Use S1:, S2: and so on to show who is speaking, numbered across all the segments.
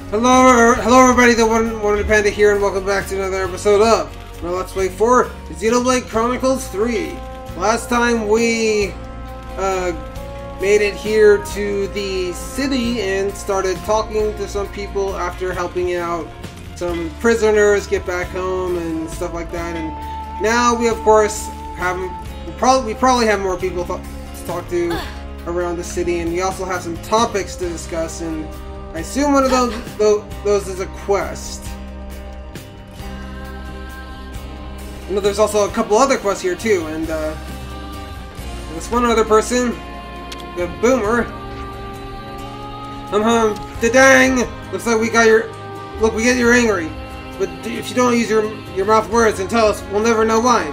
S1: Hello everybody, the one Panda here, and welcome back to another episode of my Let's Play for Xenoblade Chronicles 3. Last time we made it here to the city and started talking to some people after helping out some prisoners get back home and stuff like that. And now we of course have we probably have more people to talk to around the city, and we also have some topics to discuss, and I assume one of those is a quest. You know, there's also a couple other quests here too, and there's one other person, the Boomer. Dang! Looks like we get you're angry, but if you don't use your mouth words and tell us, we'll never know why.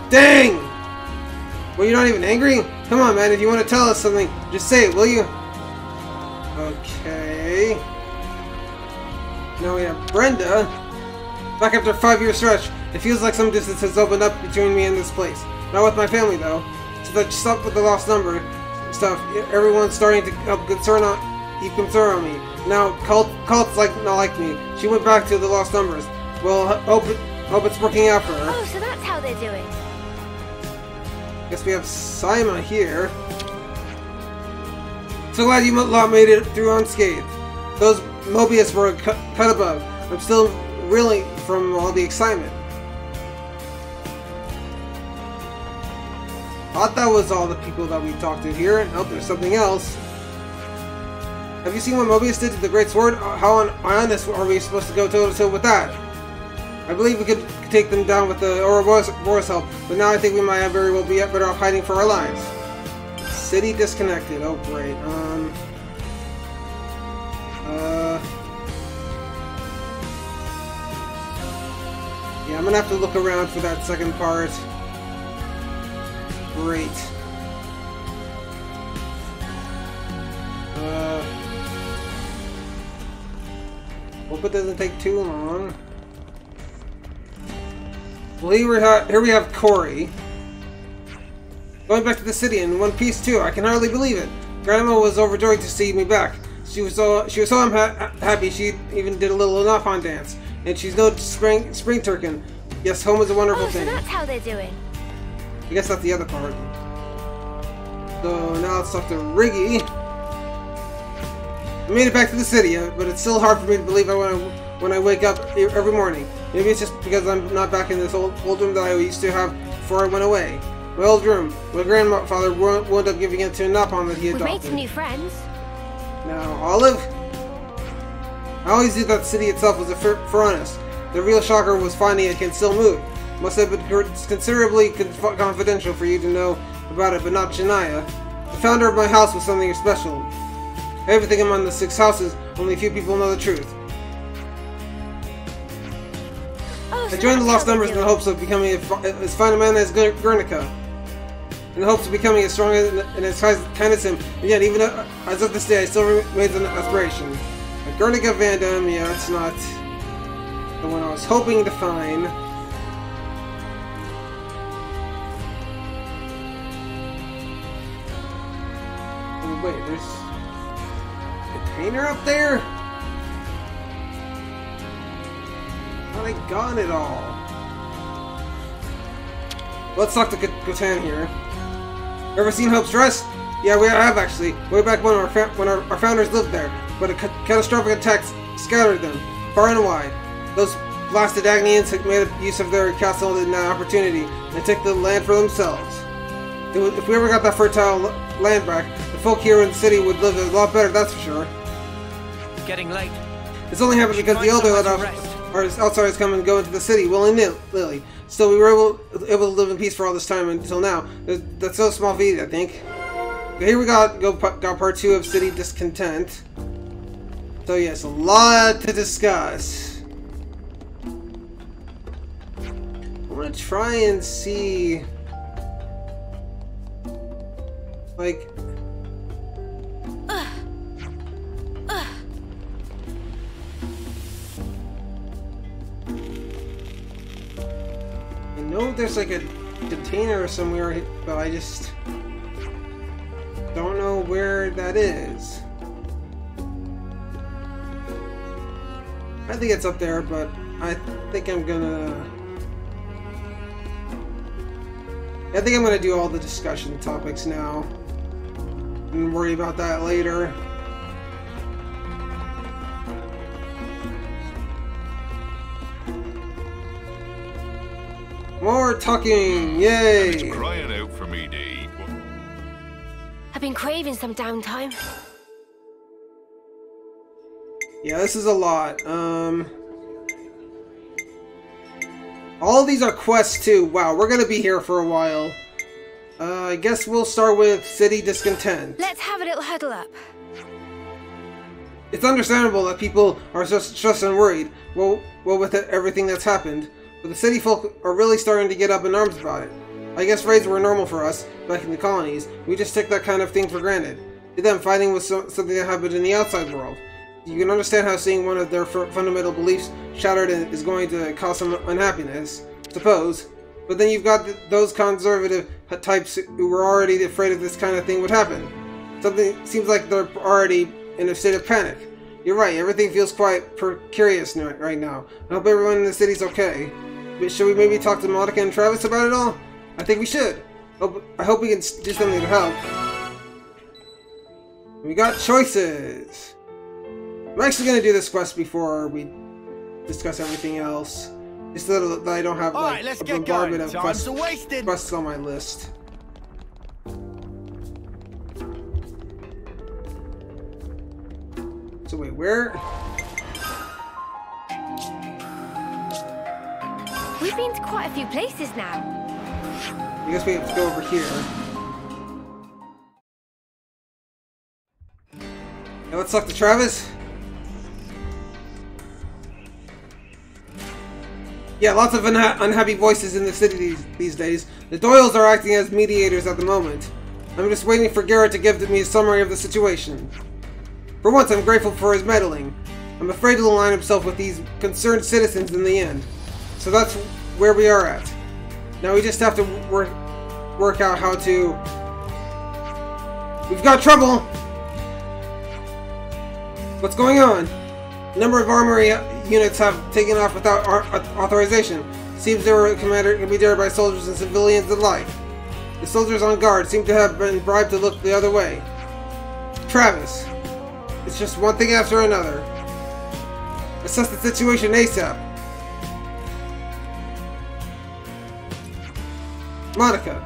S1: Dang! Well, you're not even angry? Come on, man, if you want to tell us something, just say it, will you? Okay. Now we have Brenda. Back after a 5-year stretch, it feels like some distance has opened up between me and this place. Not with my family, though. So that stop with the lost number stuff. Everyone's starting to keep concern on me. Now, Cult's not like me. She went back to the lost numbers. Well, hope it's working out for her.
S2: Oh, so that's how they're doing.
S1: Guess we have Saima here. So glad you lot made it through unscathed. Those Mobius were cut above. I'm still reeling from all the excitement. Thought that was all the people that we talked to here. Oh, there's something else. Have you seen what Mobius did to the Great Sword? How on honest are we supposed to go toe-to-toe with that? I believe we could take them down with the Ouroboros help, but now I think we might very well be better off hiding for our lives. City disconnected. Oh great. Yeah, I'm gonna have to look around for that second part. Great. Hope it doesn't take too long. Well, here we have Corey. Going back to the city in one piece too. I can hardly believe it. Grandma was overjoyed to see me back. She was so happy she even did a little knock-on dance. And she's no spring turkin. Yes, home is a wonderful thing.
S2: So that's how they're doing.
S1: I guess that's the other part. So now let's talk to Riggy. I made it back to the city, but it's still hard for me to believe when I wake up every morning. Maybe it's just because I'm not back in this old room that I used to have before I went away. My old room. My grandfather wound up giving it to a Napalm that he adopted.
S2: We've made some new friends.
S1: Now, Olive? I always knew that the city itself was a furnace. The real shocker was finding it can still move. Must have been considerably confidential for you to know about it, but not Shania. The founder of my house was something special. Everything among the 6 houses, only a few people know the truth. I joined the Lost Numbers in the hopes of becoming as fine a man as Guernica. In the hopes of becoming as strong and as kind as him, and yet even as of this day I still remains an aspiration. But Guernica Van Damme, yeah, it's not the one I was hoping to find. Oh, wait, there's a container up there? I got it all. Let's talk to Catan here. Ever seen Hope's dress? Yeah, we have actually. Way back when our founders lived there, but a catastrophic attack scattered them far and wide. Those blasted Agnians had made use of their castle in that opportunity and took the land for themselves. If we ever got that fertile land back, the folk here in the city would live a lot better. That's for sure.
S3: Getting late.
S1: It's only happened because the elder let our outsiders come and go into the city willy-nilly. Still, we were able to live in peace for all this time until now. That's so small feat, I think. Okay, here we got part 2 of City Discontent. So yes, a lot to discuss. I'm gonna try and see, like, I know there's like a container somewhere, but I just don't know where that is. I think it's up there, but I think I'm gonna do all the discussion topics now and worry about that later. More talking! Yay!
S4: Crying out for me to eat.
S2: I've been craving some downtime.
S1: Yeah, this is a lot. All of these are quests too. Wow, we're gonna be here for a while. I guess we'll start with City Discontent.
S2: Let's have a little huddle up.
S1: It's understandable that people are just stressed and worried. Well, with everything that's happened. But the city folk are really starting to get up in arms about it. I guess raids were normal for us, back in the colonies. We just took that kind of thing for granted. To them, fighting was something that happened in the outside world. You can understand how seeing one of their fundamental beliefs shattered is going to cause some unhappiness, suppose. But then you've got those conservative types who were already afraid of this kind of thing would happen. Something seems like they're already in a state of panic. You're right, everything feels quite precarious right now. I hope everyone in the city's okay. But should we maybe talk to Monica and Travis about it all? I think we should. I hope we can do something to help. We got choices. I'm actually going to do this quest before we discuss everything else. Just so that I don't have like a bombardment of quests on my list. So wait, where?
S2: We've been to quite a few places now.
S1: I guess we have to go over here. Now let's talk to Travis. Yeah, lots of unhappy voices in the city these days. The Doyles are acting as mediators at the moment. I'm just waiting for Garrett to give me a summary of the situation. For once, I'm grateful for his meddling. I'm afraid he'll align himself with these concerned citizens in the end. So that's where we are at. Now we just have to work out how to... We've got trouble! What's going on? A number of armory units have taken off without authorization. Seems they were commanded by soldiers and civilians alike. The soldiers on guard seem to have been bribed to look the other way. Travis. It's just one thing after another. Assess the situation ASAP. Monica.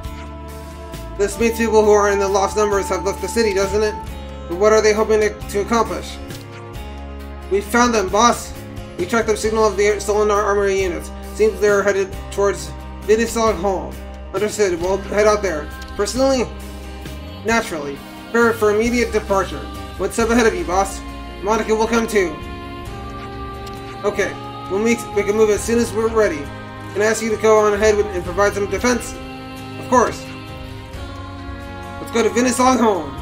S1: This means people who are in the lost numbers have left the city, doesn't it? But what are they hoping to accomplish? We found them, boss. We tracked the signal of the stolen armory units. Seems they're headed towards Vidisog Hall. Understood. We'll head out there. Personally? Naturally. Prepare for immediate departure. One step ahead of you, boss. Monica will come too. Okay. We can move as soon as we're ready. Can I ask you to go on ahead and provide some defense? Of course. Let's go to Vidisog Home.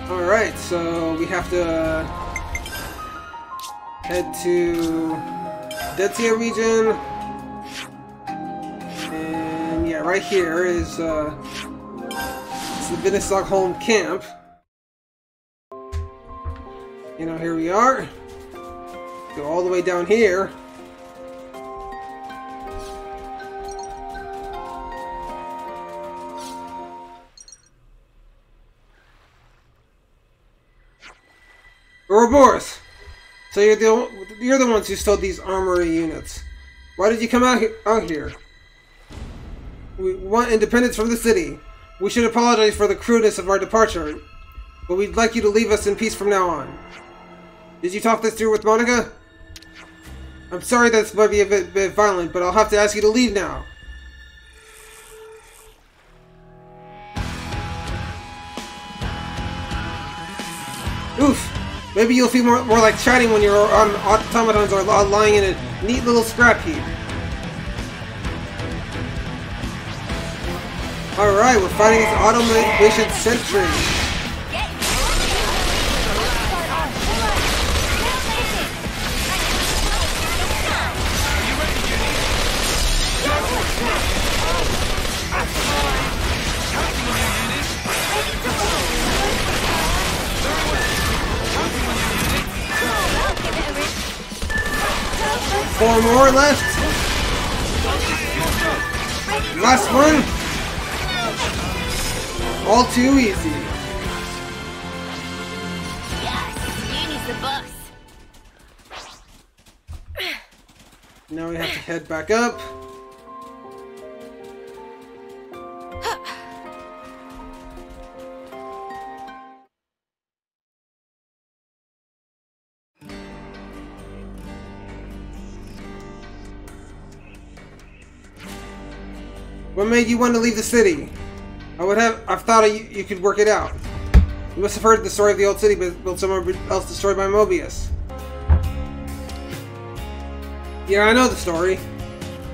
S1: Alright, so we have to head to Detsia region. And yeah, right here is the Vidisog Home camp. You know, here we are. Go all the way down here. Ouroboros! So you're the ones who stole these armory units. Why did you come out here? We want independence from the city. We should apologize for the crudeness of our departure, but we'd like you to leave us in peace from now on. Did you talk this through with Monica? I'm sorry that this might be a bit violent, but I'll have to ask you to leave now. Oof! Maybe you'll feel more like chatting when your automatons are lying in a neat little scrap heap. Alright, we're fighting this automation sentry. 4 more left. Last one. All too easy.
S2: Yes, Uni's the boss.
S1: Now we have to head back up. What made you want to leave the city? I've thought you could work it out. You must have heard the story of the old city built somewhere else destroyed by Mobius. Yeah, I know the story.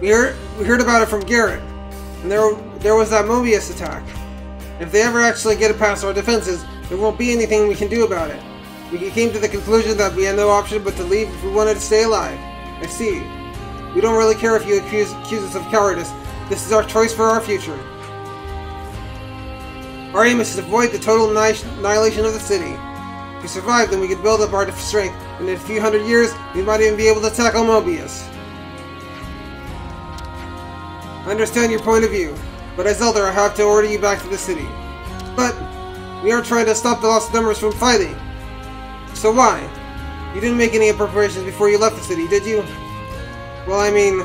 S1: We heard about it from Garrett. And there was that Mobius attack. If they ever actually get it past our defenses, there won't be anything we can do about it. We came to the conclusion that we had no option but to leave if we wanted to stay alive. I see. We don't really care if you accuse us of cowardice. This is our choice for our future. Our aim is to avoid the total annihilation of the city. If we survive, then we can build up our strength, and in a few hundred years, we might even be able to tackle Mobius. I understand your point of view, but as Elder, I have to order you back to the city. But we are trying to stop the lost numbers from fighting. So why? You didn't make any preparations before you left the city, did you? Well, I mean,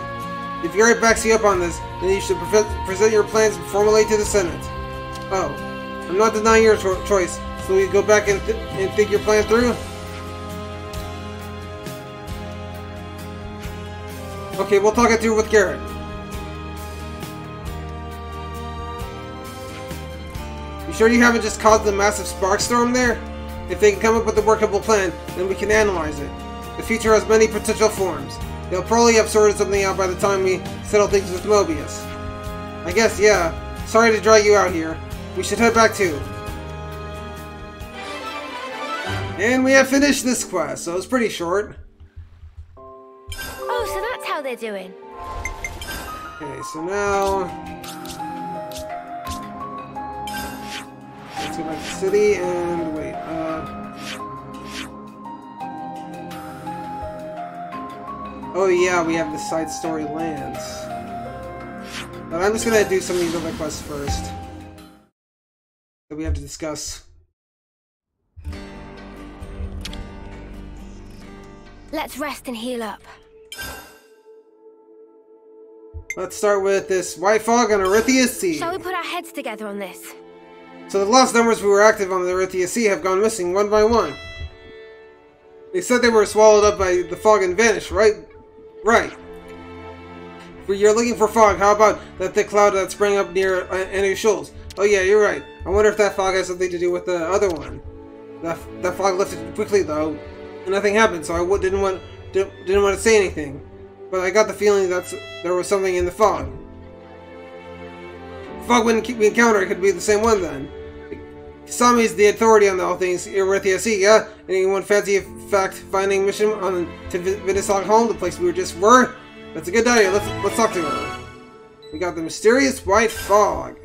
S1: if Garrett backs you up on this, then you should present your plans formally to the Senate. Oh, I'm not denying your choice, so we go back and think your plan through? Okay, we'll talk it through with Garrett. You sure you haven't just caused a massive spark storm there? If they can come up with a workable plan, then we can analyze it. The future has many potential forms. They'll probably have sorted something out by the time we settle things with Mobius. I guess, yeah. Sorry to drag you out here. We should head back too. And we have finished this quest, so it's pretty short.
S2: Oh, so that's how they're doing.
S1: Okay, so now... let's go back to the city and wait, oh yeah, we have the side story lands. But I'm just gonna do some of these other quests first that we have to discuss.
S2: Let's rest and heal up.
S1: Let's start with this White Fog on Arithia Sea.
S2: Shall we put our heads together on this?
S1: So the last numbers who were active on the Arithia Sea have gone missing one by one. They said they were swallowed up by the fog and vanished, right? Right. If you're looking for fog, how about that thick cloud that sprang up near Anu Shoals? Oh yeah, you're right. I wonder if that fog has something to do with the other one. That fog lifted quickly though, and nothing happened, so I didn't want to say anything. But I got the feeling that there was something in the fog. The fog we encountered could be the same one then. Kasami is the authority on all things Arithia Sea, yeah? Anyone fancy a fact-finding mission on to Vinisog Home, the place we just were? That's a good idea. Let's talk to her. We got the mysterious White Fog.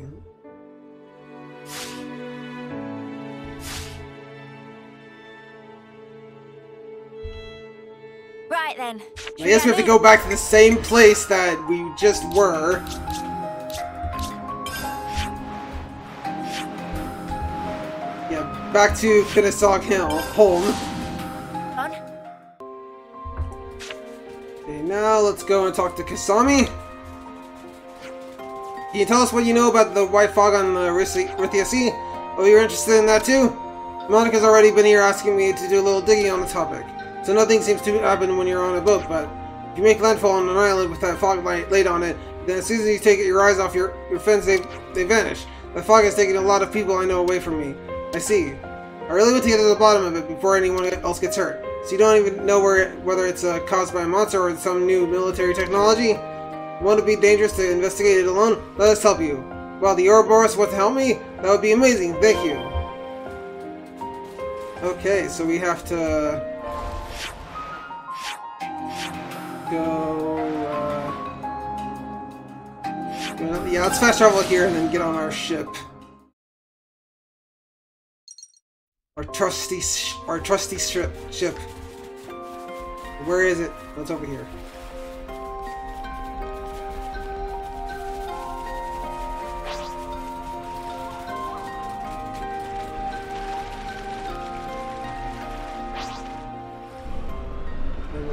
S2: Right then.
S1: I guess we have to go back to the same place that we just were. Yeah, back to Vinisog Home.
S2: On.
S1: Okay, now let's go and talk to Kasami. Can you tell us what you know about the White Fog on Arithia Sea? Oh, you're interested in that too? Monica's already been here asking me to do a little digging on the topic. So nothing seems to happen when you're on a boat, but if you make landfall on an island with that fog light laid on it, then as soon as you take your eyes off your fins, they vanish. The fog has taken a lot of people I know away from me. I see. I really want to get to the bottom of it before anyone else gets hurt. So you don't even know whether it's caused by a monster or some new military technology? Want to be dangerous to investigate it alone? Let us help you. Well, the Ouroboros want to help me? That would be amazing. Thank you. Okay, so we have to go, yeah, let's fast travel here and then get on our ship. Our trusty ship. Where is it? Oh, it's over here.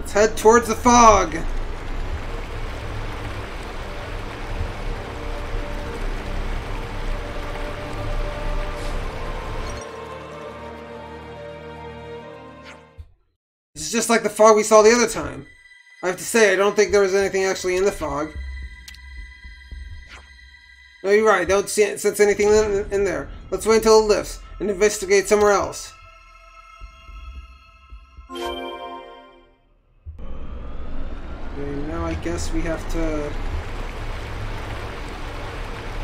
S1: Let's head towards the fog. This is just like the fog we saw the other time. I have to say, I don't think there was anything actually in the fog. No, you're right. I don't sense anything in there. Let's wait until it lifts and investigate somewhere else. Okay, now I guess we have to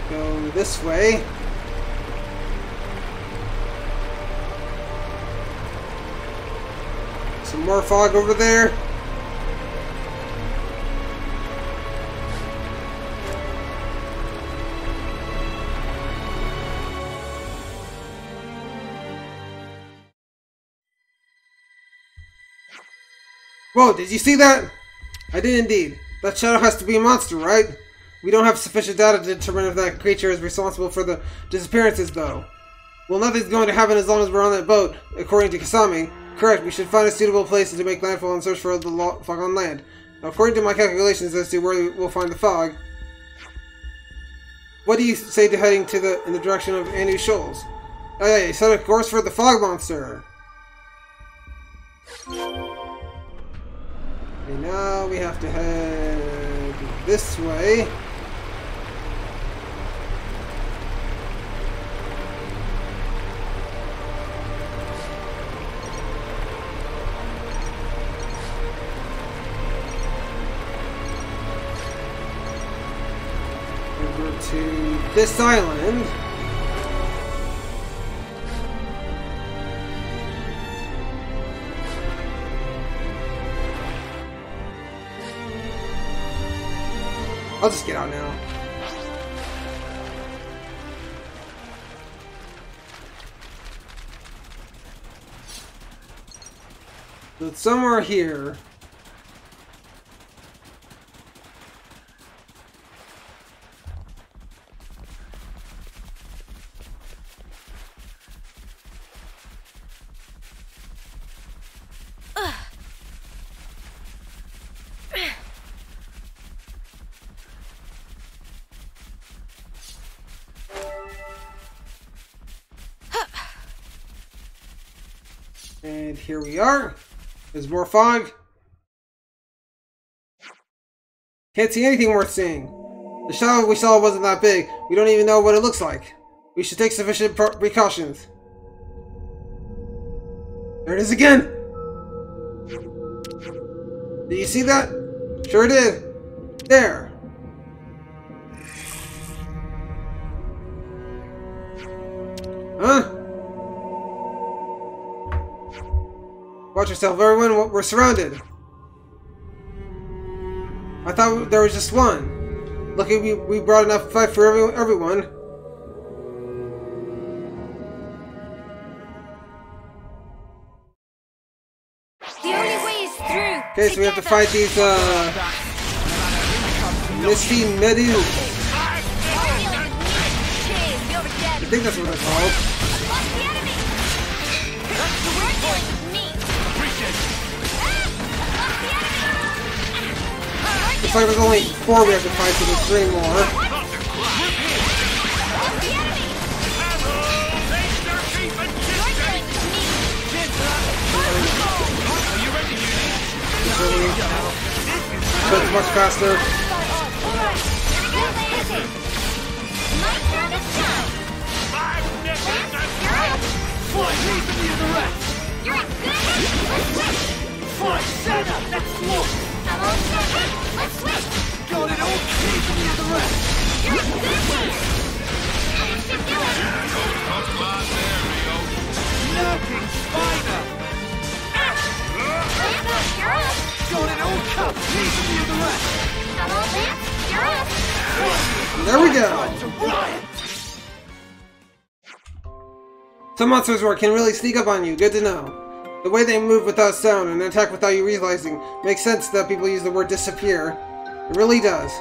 S1: go this way. Some more fog over there. Whoa, did you see that? I did indeed. That shadow has to be a monster, right? We don't have sufficient data to determine if that creature is responsible for the disappearances, though. Well, nothing's going to happen as long as we're on that boat, according to Kasami. Correct, we should find a suitable place to make landfall and search for the fog on land. Now, according to my calculations as to where we'll find the fog, what do you say to heading in the direction of Anu Shoals? Oh yeah, you set a course for the fog monster. Okay, now we have to head this way. Over to this island. I'll just get out now. So it's somewhere here. And here we are. There's more fog. Can't see anything worth seeing. The shadow we saw wasn't that big. We don't even know what it looks like. We should take sufficient precautions. There it is again! Did you see that? Sure did. There. Huh? Watch yourself, everyone. We're surrounded. I thought there was just one. Lucky we brought enough fight for everyone.
S2: The only way is through.
S1: Okay, so we have to fight these Misty Medu. I think that's what they're called. Looks like there's only 4 we have to fight, so there's 3 more. So it's much faster.
S4: Got it all keeping you the rest. Lurking spider. Got it all cut, keeping you the rest.
S1: There we go. Some monsters can really sneak up on you. Good to know. The way they move without sound and attack without you realizing makes sense that people use the word disappear. It really does.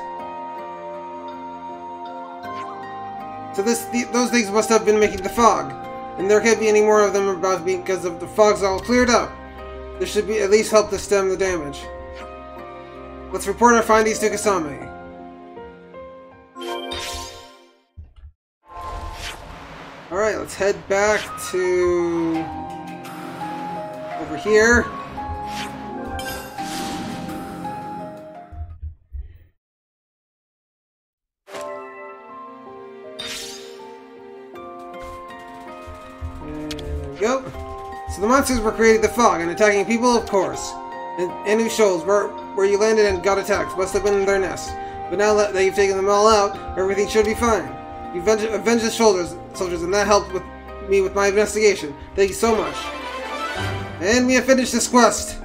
S1: So those things must have been making the fog. And there can't be any more of them about because of the fog's all cleared up. This should be at least help to stem the damage. Let's report our findings to Kasame. Alright, let's head back to... over here. And there we go. So the monsters were creating the fog and attacking people, of course. And enemy shoals where you landed and got attacked must have been their nest. But now that you've taken them all out, everything should be fine. You avenged the soldiers, and that helped me with my investigation. Thank you so much. And we have finished this quest.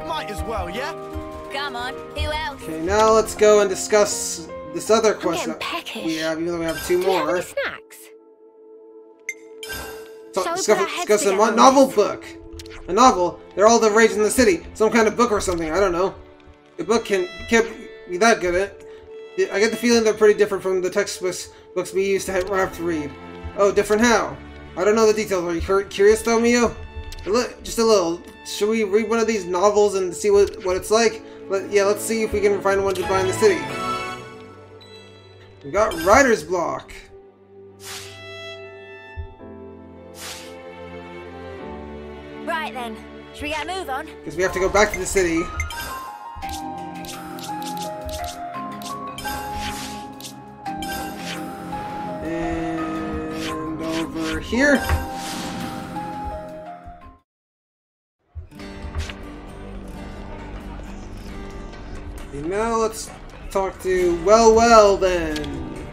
S4: Might as well, yeah?
S2: Come on, who else?
S1: Okay, now let's go and discuss this other quest
S2: getting
S1: that
S2: peckish.
S1: we have, even though we have two
S2: Do you have
S1: more.
S2: any snacks?
S1: So,
S2: Shall we
S1: discuss
S2: put our heads
S1: discuss a
S2: together on
S1: novel
S2: this?
S1: book. A novel? They're all the rage in the city. Some kind of book or something. I don't know. The book can't be that good at it. I get the feeling they're pretty different from the textbooks we used to have to read. Oh, different how? I don't know the details. Are you curious though, Mio? Just a little. Should we read one of these novels and see what it's like? Yeah, let's see if we can find one to buy in the city. We got writer's block.
S2: Right then, should we get a move on?
S1: Because we have to go back to the city. And over here. And now let's talk to Well then.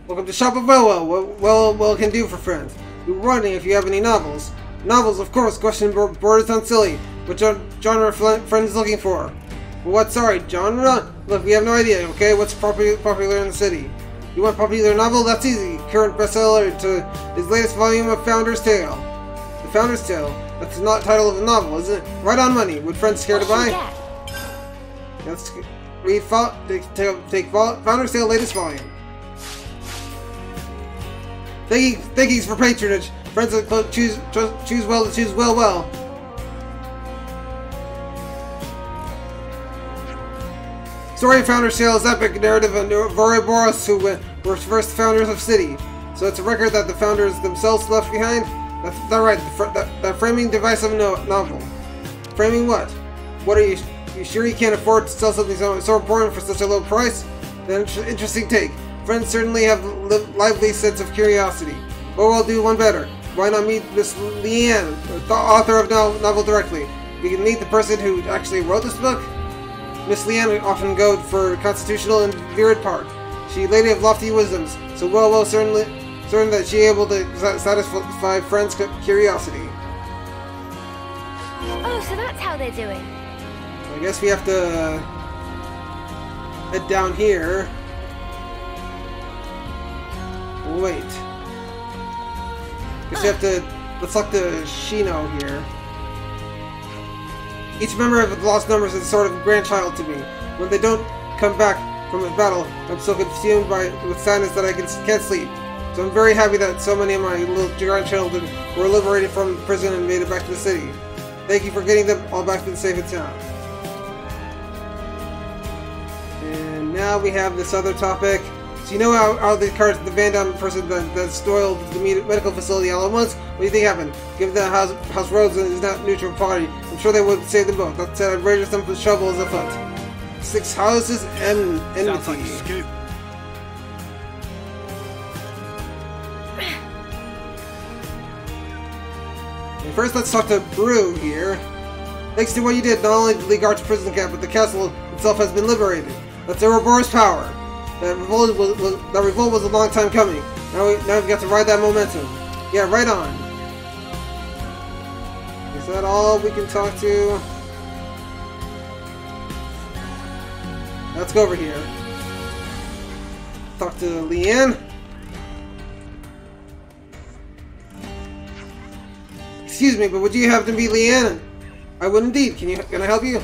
S1: Welcome to Shop of What Well can do for friends. We were wondering if you have any novels. Novels, of course, question borders on silly. What genre friend is looking for? Well, what, sorry, genre? Look, we have no idea, okay? What's popular in the city? You want popular novel? That's easy. Current bestseller to his latest volume of Founder's Tale. The Founder's Tale? That's not the title of a novel, isn't it? Right on money. Would friends care to buy? Let's read take Founder's Tale latest volume. Thank you for patronage. Friends that choose well to choose well. Story of Founder's Tale is epic narrative of Ouroboros, who were first founders of city. So it's a record that the founders themselves left behind. That's right. That framing device of a novel. Framing what? What are you sure you can't afford to sell something so important for such a low price? Then interesting take. Friends certainly have a lively sense of curiosity. But we'll do one better. Why not meet Miss Leanne, the author of novel directly? We can meet the person who actually wrote this book. Miss Leanne often go for Constitutional and Virid Park. She lady of lofty wisdoms, so well certain that she able to satisfy friends' curiosity.
S2: Oh, so that's how they're doing.
S1: So I guess we have to head down here. Wait. Guess we have to. Let's talk to Shino here. Each member of the Lost Numbers is a sort of grandchild to me. When they don't come back from a battle, I'm so consumed with sadness that I can't sleep. So I'm very happy that so many of my little grandchildren were liberated from prison and made it back to the city. Thank you for getting them all back to the safe and sound. And now we have this other topic. So you know how the Van Damme person that spoiled the medical facility all at once? What do you think happened? Give the House Rhodes and his not neutral party. I'm sure they would save them both. That said, I'd register them with shovels afoot. 6 houses and enmity.
S4: Sounds like a scoop.
S1: And first, let's talk to Brew here. Thanks to what you did, not only did Lee Arch prison camp, but the castle itself has been liberated. That's Ouroboros' power. That revolt was a long time coming. Now we've got to ride that momentum. Yeah, right on. Is that all we can talk to? Let's go over here. Talk to Leanne. Excuse me, but would you happen to be Leanne? I would indeed. Can I help you?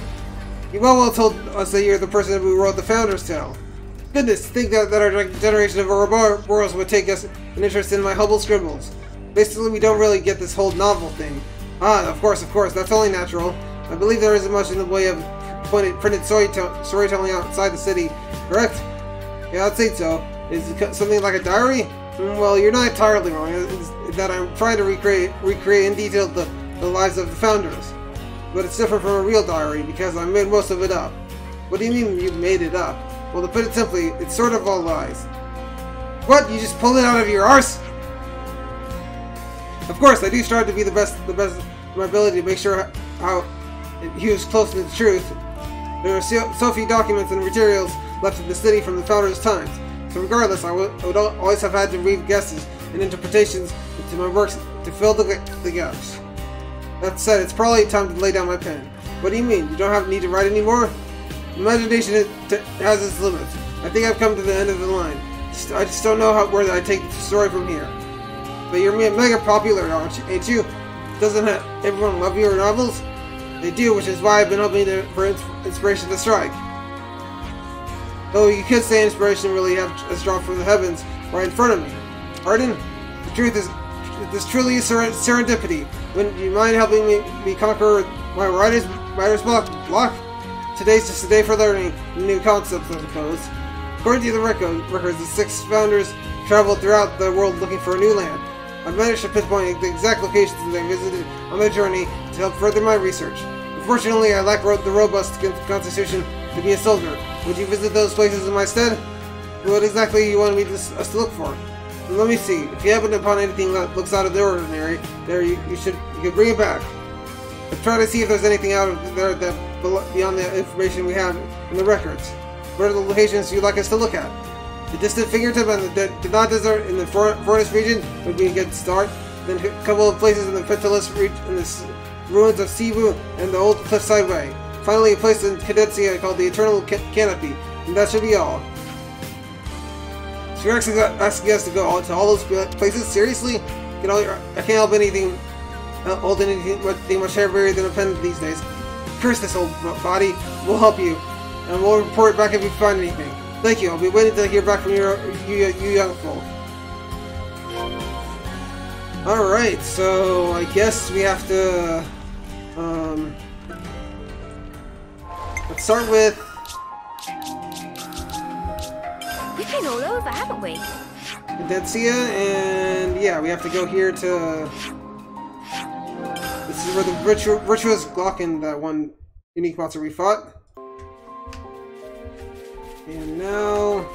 S1: You well told us that you're the person who wrote the Founder's Tale. Goodness, to think that our generation of Ouroboros would take us an interest in my humble scribbles. Basically, we don't really get this whole novel thing. Ah, of course, that's only natural. I believe there isn't much in the way of printed storytelling outside the city, correct? Yeah, I'd say so. Is it something like a diary? Well, you're not entirely wrong. It's that I'm trying to recreate in detail the lives of the founders. But it's different from a real diary because I made most of it up. What do you mean you made it up? Well, to put it simply, it's sort of all lies. What? You just pulled it out of your arse? Of course, I do strive to be the best of my ability to make sure how he was close to the truth. There are so few documents and materials left in the city from the founders' times. So regardless, I would always have had to read guesses and interpretations into my works to fill the gaps. That said, it's probably time to lay down my pen. What do you mean? You don't need to write anymore? Imagination has its limits. I think I've come to the end of the line. I just don't know where I take the story from here. But you're mega popular, ain't you? Doesn't everyone love your novels? They do, which is why I've been hoping for inspiration to strike. Though you could say inspiration really has dropped from the heavens right in front of me. Pardon? The truth is, this truly is serendipity. Wouldn't you mind helping me conquer my writer's block? Today's just a day for learning new concepts, I suppose. According to the records, the 6 founders traveled throughout the world looking for a new land. I've managed to pinpoint the exact locations they visited on their journey to help further my research. Unfortunately, I lack the robust constitution to be a soldier. Would you visit those places in my stead? What exactly you wanted us to look for? Let me see. If you happen upon anything that looks out of the ordinary, you can bring it back. I'm trying to see if there's anything out of there beyond the information we have in the records. What are the locations you'd like us to look at? The distant fingertip and the Denat Desert in the forest region would be a good start. Then a couple of places in the Pentelis region, in the ruins of Cebu and the old Cliffside Way. Finally, a place in Cadencia called the Eternal Canopy, and that should be all. So you're actually asking us to go to all those places? Seriously? I can't help anything hold anything much heavier than a pen these days. Curse this old body. We'll help you, and we'll report back if we find anything. Thank you. I'll be waiting to hear back from you young folk. Alright, so I guess we have to let's start with...
S2: We've been all over, haven't we?
S1: Cadencia, and yeah, we have to go here to... This is where the virtuous Glocken, that one unique monster we fought. And now...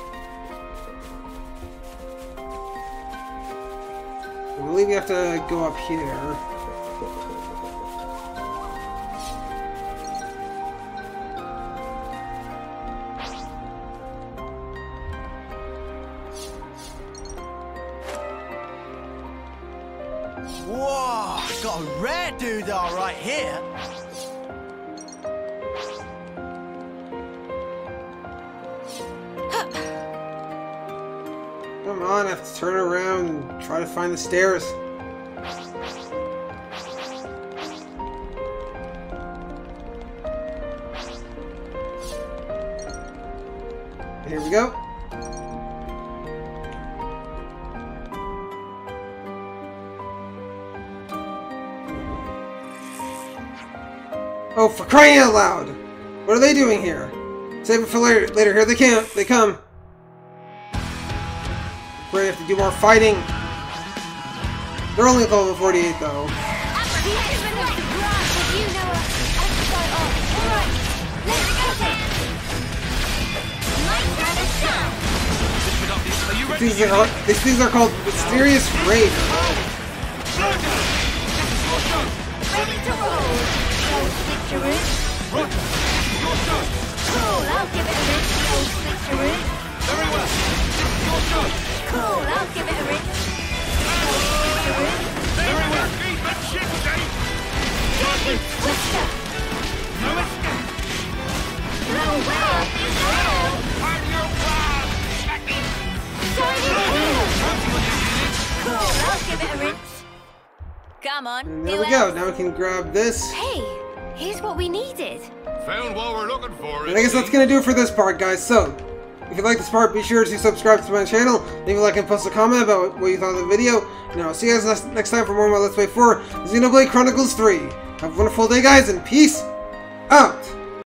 S1: I believe we have to go up here.
S4: Whoa, got a rare doodah right here.
S1: Come on, I have to turn around and try to find the stairs. Here we go. Oh, for crying out loud! What are they doing here? Save it for later. Here they come. We have to do more fighting. They're only level 48 though. These things are called Mysterious Raid.
S2: Ready to roll. Switcheroo. Cool, I'll give it a rinse. Switcheroo.
S4: Very well. Your turn.
S2: Cool, I'll give it a rinse. Switcheroo.
S4: Very well. Keep it shifty.
S2: Deadly Twister. Blow well.
S4: On your plan.
S2: Shiny Hill. Cool, I'll give it a rinse. Come on.
S1: And there we go. Now we can grab this.
S2: Hey, Here's what we needed.
S5: Found what we're looking for.
S1: And I guess that's gonna do it for this part, guys. So, if you like this part, be sure to subscribe to my channel, leave a like and post a comment about what you thought of the video. And I'll see you guys next time for more of my Let's Play for Xenoblade Chronicles 3. Have a wonderful day, guys, and peace out!